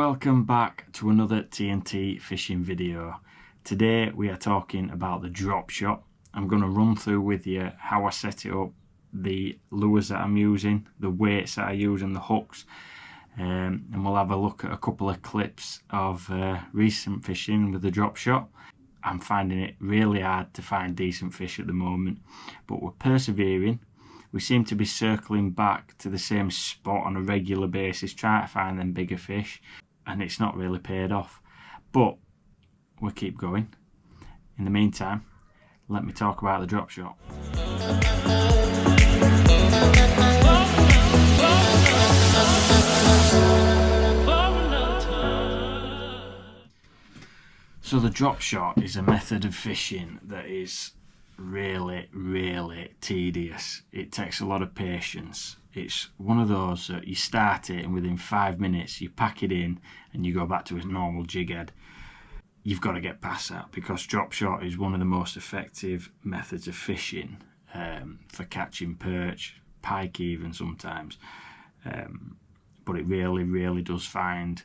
Welcome back to another TNT fishing video. Today we are talking about the Dropshot. I'm going to run through with you how I set it up, the lures that I'm using, the weights that I use and the hooks, and we'll have a look at a couple of clips of recent fishing with the Dropshot. I'm finding it really hard to find decent fish at the moment, but we're persevering. We seem to be circling back to the same spot on a regular basis, trying to find them bigger fish, and it's not really paid off. But we'll keep going. In the meantime, let me talk about the Dropshot. So the Dropshot is a method of fishing that is really tedious. It takes a lot of patience. It's one of those that you start it and within 5 minutes you pack it in and you go back to a normal jig head. You've got to get past that because Dropshot is one of the most effective methods of fishing for catching perch, pike even sometimes, but it really does find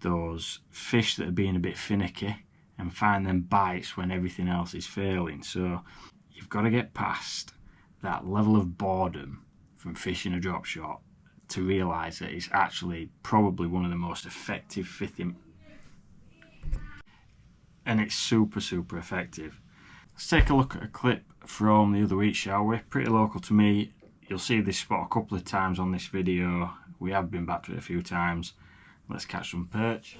those fish that are being a bit finicky and find them bites when everything else is failing. So you've got to get past that level of boredom from fishing a Dropshot to realise that it's actually probably one of the most effective fishing, and it's super effective. Let's take a look at a clip from the other week, shall we? Pretty local to me. You'll see this spot a couple of times on this video. We have been back to it a few times. Let's catch some perch.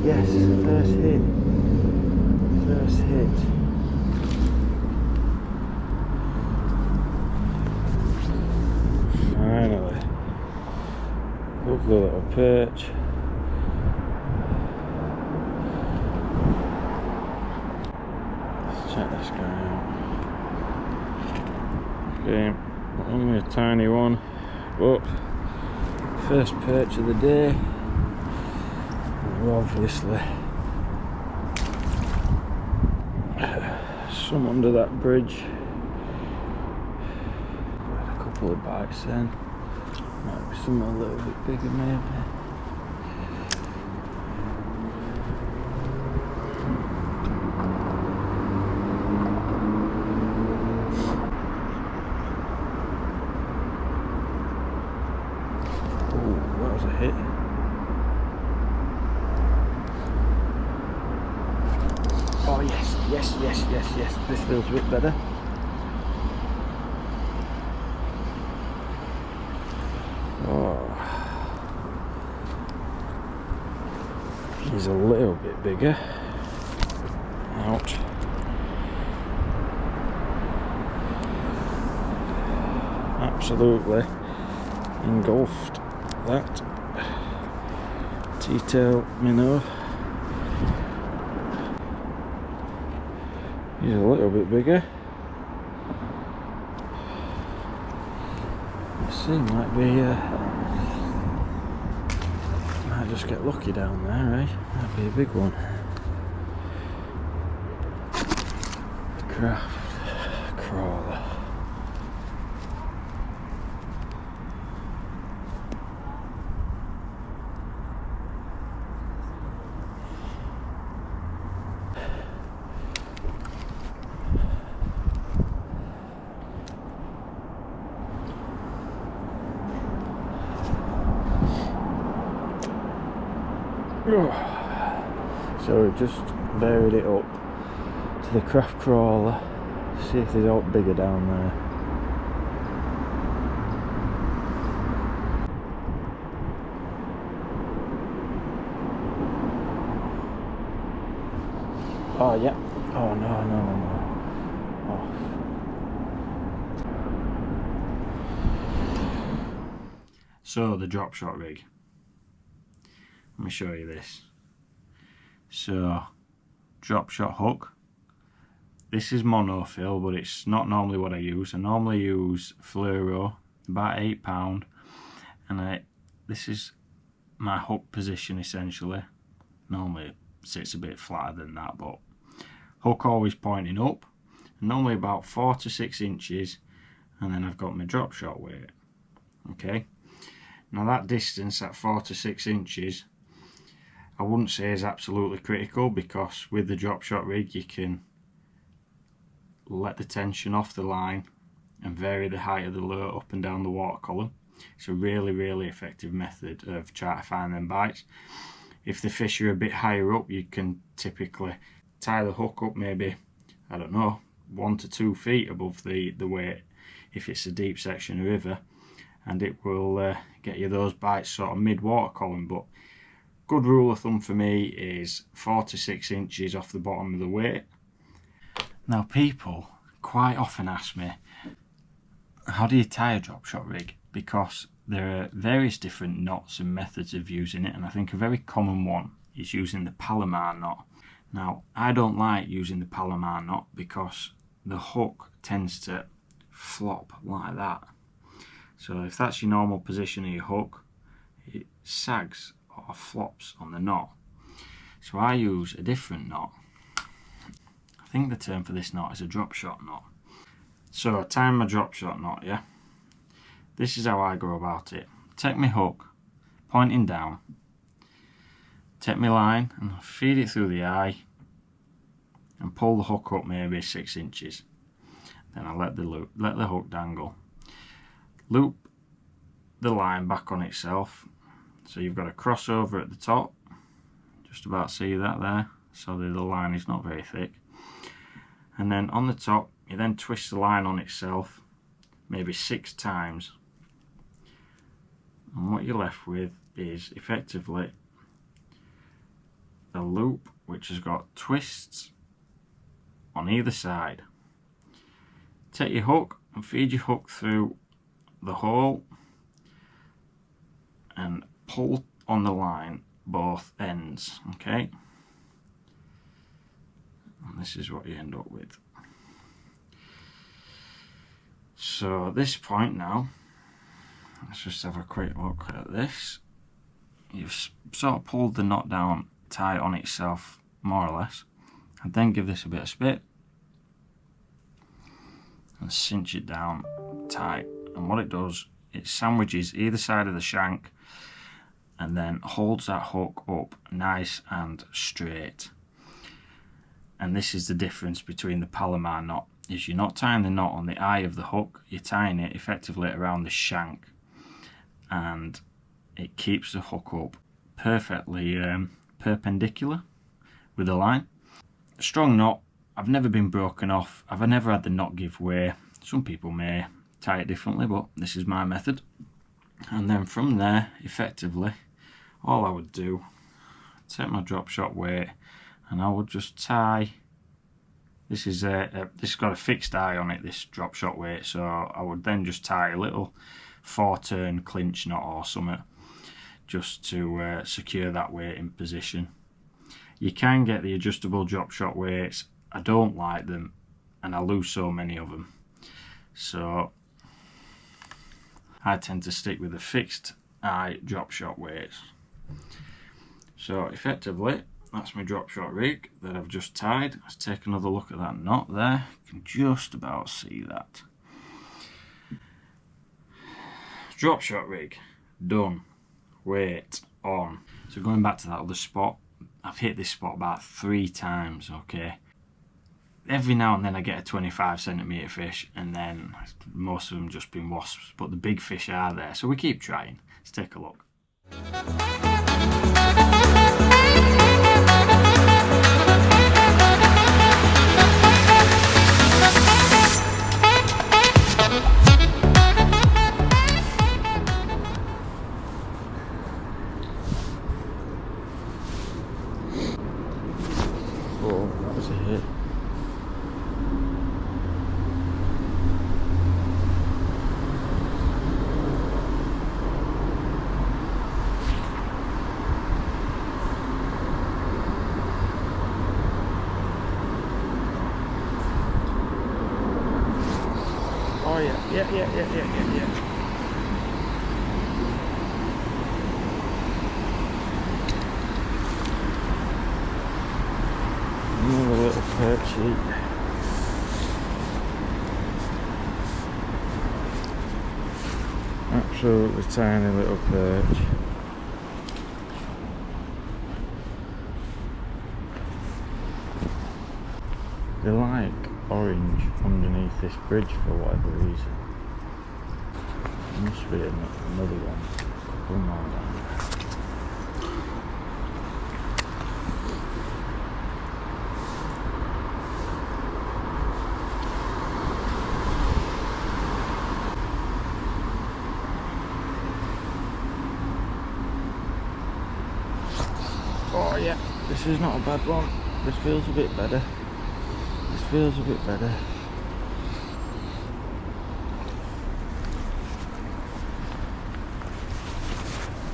Yes, first hit. Finally. Lovely little perch. Let's check this guy out. Okay, only a tiny one, but first perch of the day. Obviously some under that bridge. Had a couple of bites then. Might be some a little bit bigger maybe. Oh, that was a hit. Oh yes, this feels a bit better. Oh, he's a little bit bigger. Ouch. Absolutely engulfed that T-tail minnow. He's a little bit bigger. This thing might be, might just get lucky down there, eh? Might be a big one. Craft crawler. So we've just varied it up to the craft crawler, see if there's aught bigger down there. Oh yeah. Oh no. Oh. So the Dropshot rig. Let me show you this. So Dropshot hook. This is monofill, but it's not normally what I use. I normally use fluoro, about £8, and this is my hook position essentially. Normally it sits a bit flatter than that, but hook always pointing up, normally about 4 to 6 inches, and then I've got my Dropshot weight. Okay, now that distance at 4 to 6 inches I wouldn't say is absolutely critical, because with the Dropshot rig you can let the tension off the line and vary the height of the lure up and down the water column. It's a really effective method of trying to find them bites. If the fish are a bit higher up, you can typically tie the hook up maybe, I don't know, 1 to 2 feet above the weight if it's a deep section of river, and it will get you those bites sort of mid water column. But good rule of thumb for me is 4 to 6 inches off the bottom of the weight. Now people quite often ask me, how do you tie a Dropshot rig? Because there are various different knots and methods of using it, and I think a very common one is using the Palomar knot. Now I don't like using the Palomar knot because the hook tends to flop like that. So if that's your normal position of your hook, it sags or flops on the knot. So I use a different knot. I think the term for this knot is a Dropshot knot. So I tie my Dropshot knot, yeah? This is how I go about it. Take my hook, pointing down, take my line and feed it through the eye and pull the hook up maybe 6 inches. Then I let the hook dangle. Loop the line back on itself, so you've got a crossover at the top, just about see that there, so the line is not very thick. And then on the top you then twist the line on itself maybe 6 times, and what you're left with is effectively a loop which has got twists on either side. Take your hook and feed your hook through the hole and pull on the line both ends, okay? And this is what you end up with. So at this point now, let's just have a quick look at this. You've sort of pulled the knot down tight on itself, more or less, and then give this a bit of spit and cinch it down tight. And what it does, it sandwiches either side of the shank and then holds that hook up nice and straight. And this is the difference between the Palomar knot, is you're not tying the knot on the eye of the hook, you're tying it effectively around the shank, and it keeps the hook up perfectly perpendicular with the line. A strong knot, I've never been broken off, I've never had the knot give way. Some people may tie it differently, but this is my method. And then from there, effectively, all I would do, take my Dropshot weight and I would just tie. This is this has got a fixed eye on it, this Dropshot weight, so I would then just tie a little 4-turn clinch knot or something just to secure that weight in position. You can get the adjustable Dropshot weights. I don't like them and I lose so many of them, so I tend to stick with the fixed eye Dropshot weights. So effectively, that's my Dropshot rig that I've just tied. Let's take another look at that knot there. You can just about see that. Dropshot rig done. Weight on. So going back to that other spot, I've hit this spot about 3 times, okay? Every now and then I get a 25cm fish, and then most of them just been wasps, but the big fish are there, so we keep trying. Let's take a look. Oh, that was a yeah. Another little perchy. Absolutely tiny little perch. They like orange underneath this bridge for whatever reason. There must be another one. Couple more down there. Oh yeah, this is not a bad one. This feels a bit better. This feels a bit better.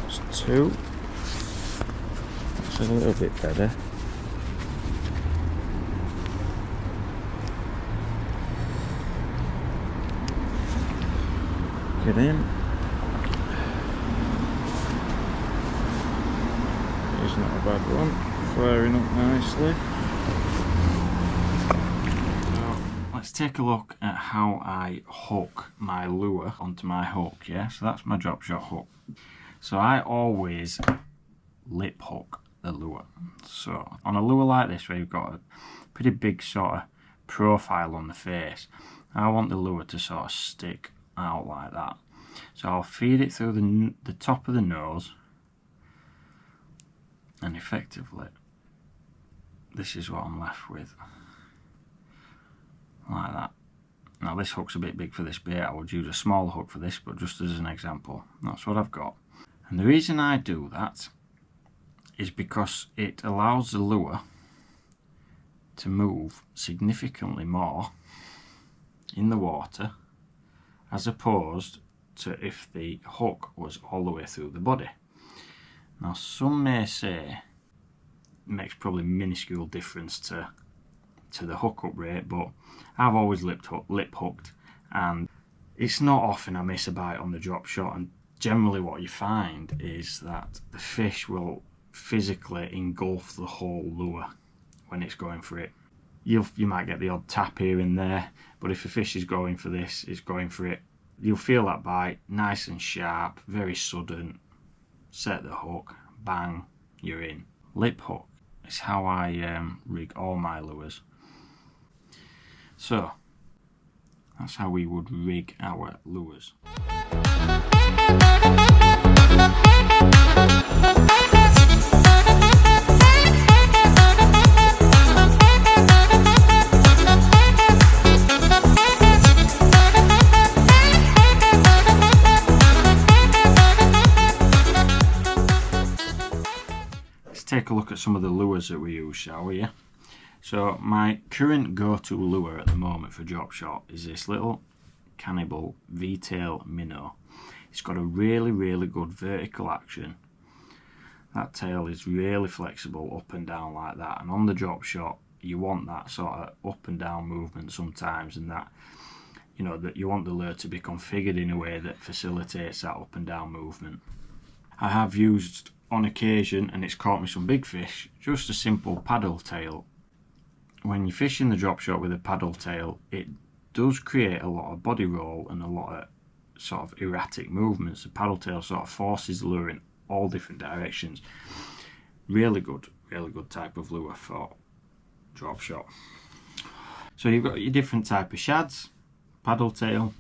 It's 2. It's a little bit better. Get in. It's not a bad one. Flaring up nicely. Let's take a look at how I hook my lure onto my hook, yeah? So that's my drop shot hook. So I always lip hook the lure. So on a lure like this where you've got a pretty big sort of profile on the face, I want the lure to sort of stick out like that. So I'll feed it through the top of the nose, and effectively this is what I'm left with. Like that. Now this hook's a bit big for this bait. I would use a smaller hook for this, but just as an example, that's what I've got. And the reason I do that is because it allows the lure to move significantly more in the water as opposed to if the hook was all the way through the body. Now some may say it makes probably minuscule difference to the hookup rate, but I've always lip hooked, and it's not often I miss a bite on the drop shot. And generally what you find is that the fish will physically engulf the whole lure when it's going for it. You might get the odd tap here and there, but if a fish is going for this, it's going for it, you'll feel that bite nice and sharp, very sudden. Set the hook, bang, you're in. Lip hook is how I rig all my lures. So that's how we would rig our lures. Let's take a look at some of the lures that we use, shall we? Yeah? So my current go-to lure at the moment for drop shot is this little Cannibal V-tail minnow. It's got a really good vertical action. That tail is really flexible up and down like that, and on the drop shot you want that sort of up and down movement sometimes, and that, you know, that you want the lure to be configured in a way that facilitates that up and down movement. I have used on occasion, and it's caught me some big fish, just a simple paddle tail. When you're fishing the drop shot with a paddle tail, it does create a lot of body roll and a lot of sort of erratic movements. The paddle tail sort of forces the lure in all different directions. Really good type of lure for drop shot. So you've got your different type of shads, paddle tail,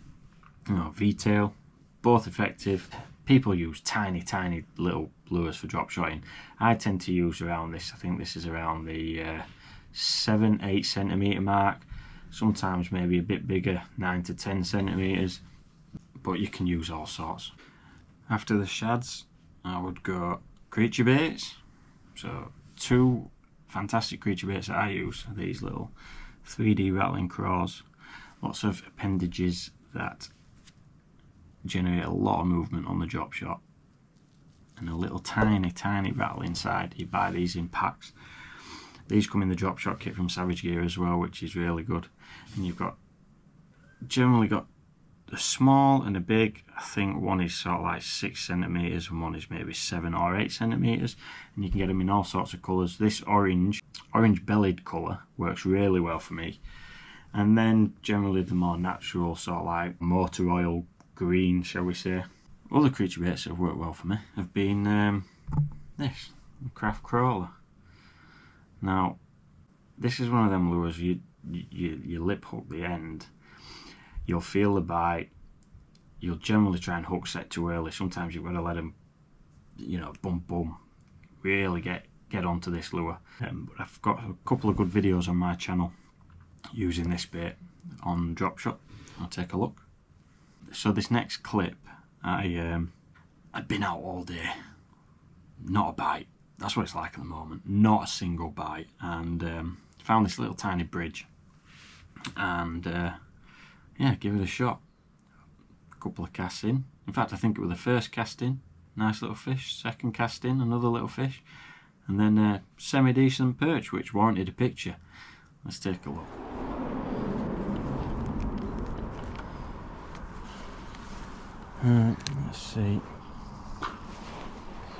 you know, V-tail, both effective. People use tiny little lures for drop shotting. I tend to use around this, I think this is around the 7-8 centimetre mark, sometimes maybe a bit bigger, 9 to 10 centimetres, but you can use all sorts. After the shads, I would go creature baits. So 2 fantastic creature baits that I use are these little 3D rattling craws, lots of appendages that generate a lot of movement on the drop shot, and a little tiny rattle inside. You buy these in packs. These come in the drop shot kit from Savage Gear as well, which is really good. And you've got generally got a small and a big. I think one is sort of like 6 centimeters and one is maybe 7 or 8 centimeters, and you can get them in all sorts of colors. This orange bellied color works really well for me, and then generally the more natural sort of like motor oil green, shall we say. Other creature baits that have worked well for me have been this craft crawler. Now this is one of them lures you lip hook the end, you'll feel the bite, you'll generally try and hook set too early. Sometimes you've got to let them, you know, boom, really get onto this lure. But I've got a couple of good videos on my channel using this bait on Dropshot. I'll take a look. So this next clip, I'd been out all day, not a bite. That's what it's like at the moment, not a single bite, and found this little tiny bridge, and yeah, give it a shot. A couple of casts in. In fact, I think it was the first cast in, nice little fish. Second cast in, another little fish, and then a semi-decent perch, which warranted a picture. Let's take a look. Alright, let's see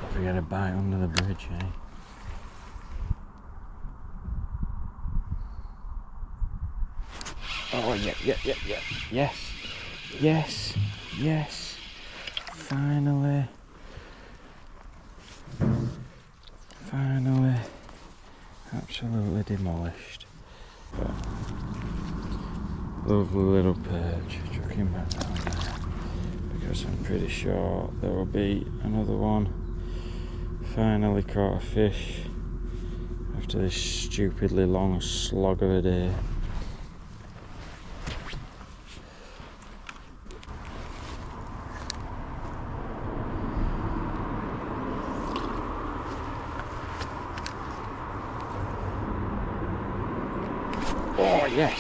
if we get a bite under the bridge, eh? Oh, yeah, yes, finally, absolutely demolished. Lovely little perch, chuck him back down there, because I'm pretty sure there will be another one. Finally caught a fish after this stupidly long slog of a day. Oh yes.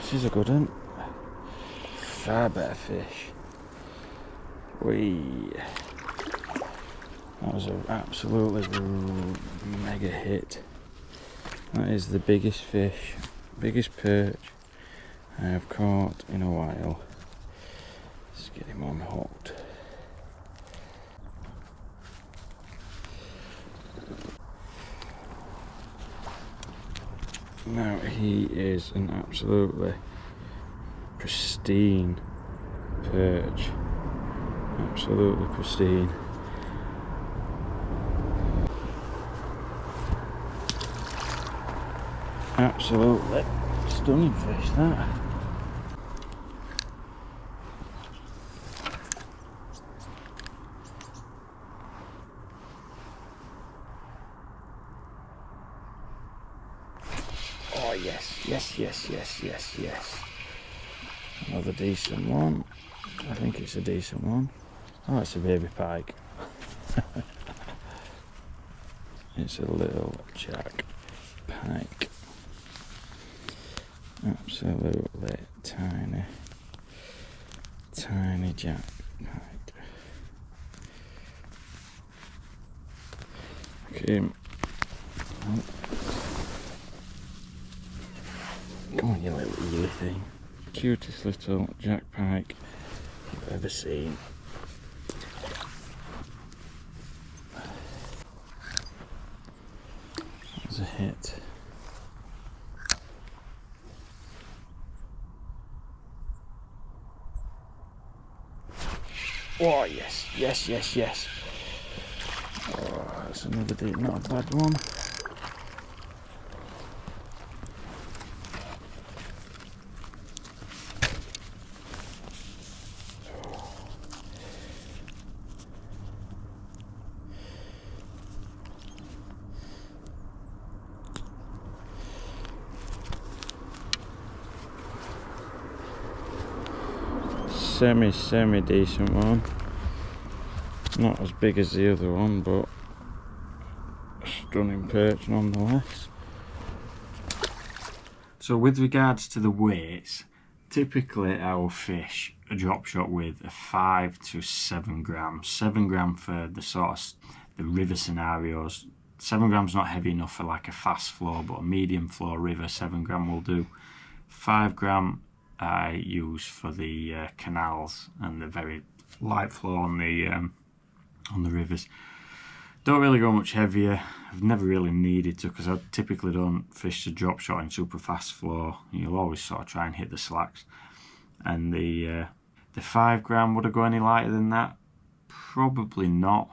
This is a good one. Far better fish. That was an absolutely mega hit. That is the biggest fish, biggest perch I have caught in a while. Let's get him unhooked. Now he is an absolutely pristine perch, absolutely pristine. Absolutely stunning fish, that. Oh yes. Another decent one. I think it's a decent one. Oh, it's a baby pike. It's a little jack pike. Absolutely tiny jack pike. Look at him. Oh. Come on, you little eely thing. Cutest little jack pike you've ever seen. That was a hit. Oh yes. Oh, that's another deep, not a bad one. Semi decent one. Not as big as the other one, but a stunning perch nonetheless. So with regards to the weights, typically our fish a drop shot with a 5 to 7 grams. 7 gram for the sort of the river scenarios. 7 grams not heavy enough for like a fast flow, but a medium flow river 7 gram will do. 5 gram I use for the canals and the very light flow on the rivers. Don't really go much heavier. I've never really needed to, because I typically don't fish the drop shot in super fast flow. You'll always sort of try and hit the slacks. And the 5 gram, would I go any lighter than that? Probably not.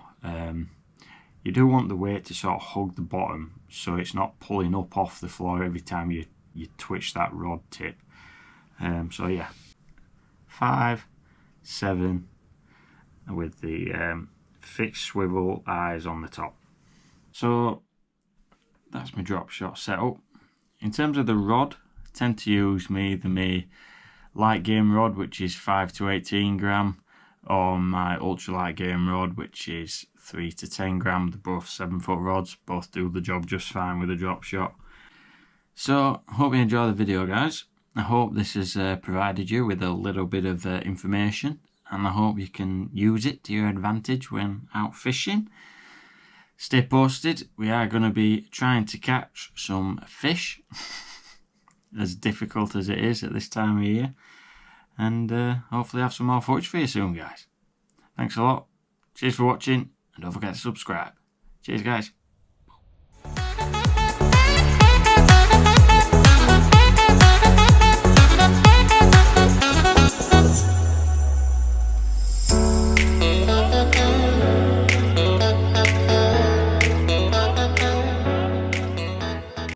You do want the weight to sort of hug the bottom, so it's not pulling up off the floor every time you twitch that rod tip. So yeah, 5, 7, with the fixed swivel eyes on the top. So that's my drop shot setup. In terms of the rod, I tend to use either my light game rod, which is 5 to 18 gram, or my ultralight game rod, which is 3 to 10 gram. They're both 7-foot rods, both do the job just fine with a drop shot. So hope you enjoy the video, guys. I hope this has provided you with a little bit of information, and I hope you can use it to your advantage when out fishing. Stay posted. We are going to be trying to catch some fish, as difficult as it is at this time of year, and hopefully have some more footage for you soon, guys. Thanks a lot. Cheers for watching, and don't forget to subscribe. Cheers, guys.